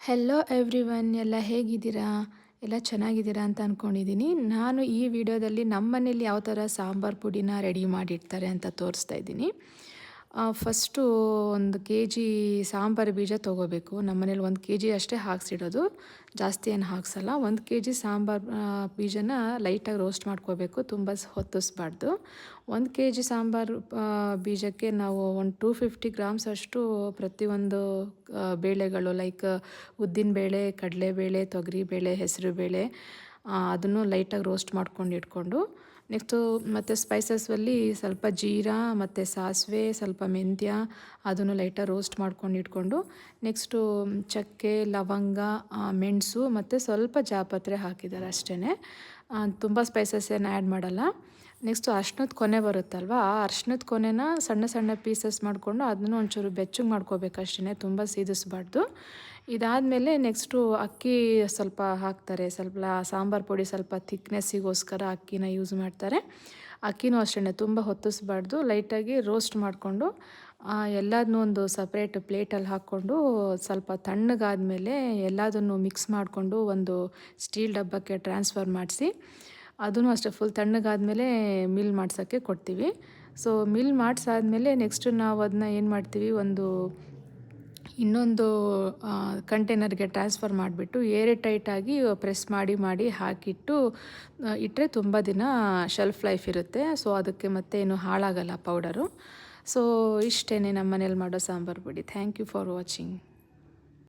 Hello everyone, ಎಲ್ಲ ಹೇಗಿದ್ದೀರಾ? ಎಲ್ಲ ಚೆನ್ನಾಗಿದ್ದೀರಾ ಅಂತ ಅಂದ್ಕೊಂಡಿದ್ದೀನಿ. ನಾನು ಈ ವಿಡಿಯೋದಲ್ಲಿ ನಮ್ಮ ಮನೇಲಿ ಯಾವ ಥರ ಸಾಂಬಾರು ಪುಡಿನ ರೆಡಿ ಮಾಡಿಡ್ತಾರೆ ಅಂತ ತೋರಿಸ್ತಾ ಇದ್ದೀನಿ. ಫಸ್ಟು 1 kg ಸಾಂಬಾರು ಬೀಜ ತೊಗೋಬೇಕು. ನಮ್ಮ ಮನೇಲಿ 1 kg ಅಷ್ಟೇ ಹಾಕ್ಸಿಡೋದು, ಜಾಸ್ತಿ ಏನು ಹಾಕ್ಸಲ್ಲ. 1 kg ಸಾಂಬಾರು ಬೀಜನ ಲೈಟಾಗಿ ರೋಸ್ಟ್ ಮಾಡ್ಕೋಬೇಕು, ತುಂಬ ಹೊತ್ತಿಸ್ಬಾರ್ದು. 1 kg ಸಾಂಬಾರು ಬೀಜಕ್ಕೆ ನಾವು ಒಂದು 250 ಗ್ರಾಮ್ಸ್ ಅಷ್ಟು ಪ್ರತಿಯೊಂದು ಬೇಳೆಗಳು ಲೈಕ್ ಉದ್ದಿನಬೇಳೆ, ಕಡಲೆಬೇಳೆ, ತೊಗರಿಬೇಳೆ, ಹೆಸರುಬೇಳೆ ಅದನ್ನು ಲೈಟಾಗಿ ರೋಸ್ಟ್ ಮಾಡ್ಕೊಂಡು ಇಟ್ಕೊಂಡು, ನೆಕ್ಸ್ಟು ಮತ್ತು ಸ್ಪೈಸಸ್ಸಲ್ಲಿ ಸ್ವಲ್ಪ ಜೀರಾ ಮತ್ತು ಸಾಸಿವೆ, ಸ್ವಲ್ಪ ಮೆಂತ್ಯ ಅದನ್ನು ಲೈಟಾಗಿ ರೋಸ್ಟ್ ಮಾಡ್ಕೊಂಡು ಇಟ್ಕೊಂಡು, ನೆಕ್ಸ್ಟು ಚಕ್ಕೆ, ಲವಂಗ, ಮೆಣಸು ಮತ್ತು ಸ್ವಲ್ಪ ಜಾಪತ್ರೆ ಹಾಕಿದ್ದಾರೆ ಅಷ್ಟೇ. ತುಂಬ ಸ್ಪೈಸಸ್ ಏನು ಆ್ಯಡ್ ಮಾಡಲ್ಲ. ನೆಕ್ಸ್ಟು ಅರ್ಶಿನದ ಕೊನೆ ಬರುತ್ತಲ್ವ, ಆ ಅರ್ಶಿನದ ಕೊನೆನ ಸಣ್ಣ ಸಣ್ಣ ಪೀಸಸ್ ಮಾಡಿಕೊಂಡು ಅದನ್ನು ಒಂಚೂರು ಬೆಚ್ಚಗೆ ಮಾಡ್ಕೋಬೇಕು ಅಷ್ಟೇ, ತುಂಬ ಸೀದಿಸ್ಬಾರ್ದು. ಇದಾದಮೇಲೆ ನೆಕ್ಸ್ಟು ಅಕ್ಕಿ ಸ್ವಲ್ಪ ಹಾಕ್ತಾರೆ, ಸ್ವಲ್ಪ ಸಾಂಬಾರು ಪುಡಿ ಸ್ವಲ್ಪ ಥಿಕ್ನೆಸ್ಸಿಗೋಸ್ಕರ ಅಕ್ಕಿನ ಯೂಸ್ ಮಾಡ್ತಾರೆ. ಅಕ್ಕಿನೂ ಅಷ್ಟೇ ತುಂಬ ಹೊತ್ತಿಸ್ಬಾರ್ದು, ಲೈಟಾಗಿ ರೋಸ್ಟ್ ಮಾಡಿಕೊಂಡು ಎಲ್ಲದನ್ನೂ ಒಂದು ಸಪ್ರೇಟ್ ಪ್ಲೇಟಲ್ಲಿ ಹಾಕ್ಕೊಂಡು ಸ್ವಲ್ಪ ತಣ್ಣಗಾದಮೇಲೆ ಎಲ್ಲದನ್ನು ಮಿಕ್ಸ್ ಮಾಡಿಕೊಂಡು ಒಂದು ಸ್ಟೀಲ್ ಡಬ್ಬಕ್ಕೆ ಟ್ರಾನ್ಸ್ಫರ್ ಮಾಡಿಸಿ, ಅದೂ ಅಷ್ಟೇ ಫುಲ್ ತಣ್ಣಗಾದಮೇಲೆ ಮಿಲ್ ಮಾಡ್ಸೋಕ್ಕೆ ಕೊಡ್ತೀವಿ. ಸೊ ಮಿಲ್ ಮಾಡಿಸಾದ್ಮೇಲೆ ನೆಕ್ಸ್ಟು ನಾವು ಅದನ್ನ ಏನು ಮಾಡ್ತೀವಿ, ಇನ್ನೊಂದು ಕಂಟೈನರ್ಗೆ ಟ್ರಾನ್ಸ್ಫರ್ ಮಾಡಿಬಿಟ್ಟು ಏರ್ ಟೈಟಾಗಿ ಪ್ರೆಸ್ ಮಾಡಿ ಹಾಕಿಟ್ಟು ಇಟ್ಟರೆ ತುಂಬ ದಿನ ಶೆಲ್ಫ್ ಲೈಫ್ ಇರುತ್ತೆ. ಸೊ ಅದಕ್ಕೆ ಮತ್ತೆ ಏನು ಹಾಳಾಗಲ್ಲ ಪೌಡರು. ಸೊ ಇಷ್ಟೇ ನಮ್ಮ ಮನೇಲಿ ಮಾಡೋ ಸಾಂಬಾರು ಪುಡಿ. Thank you for watching.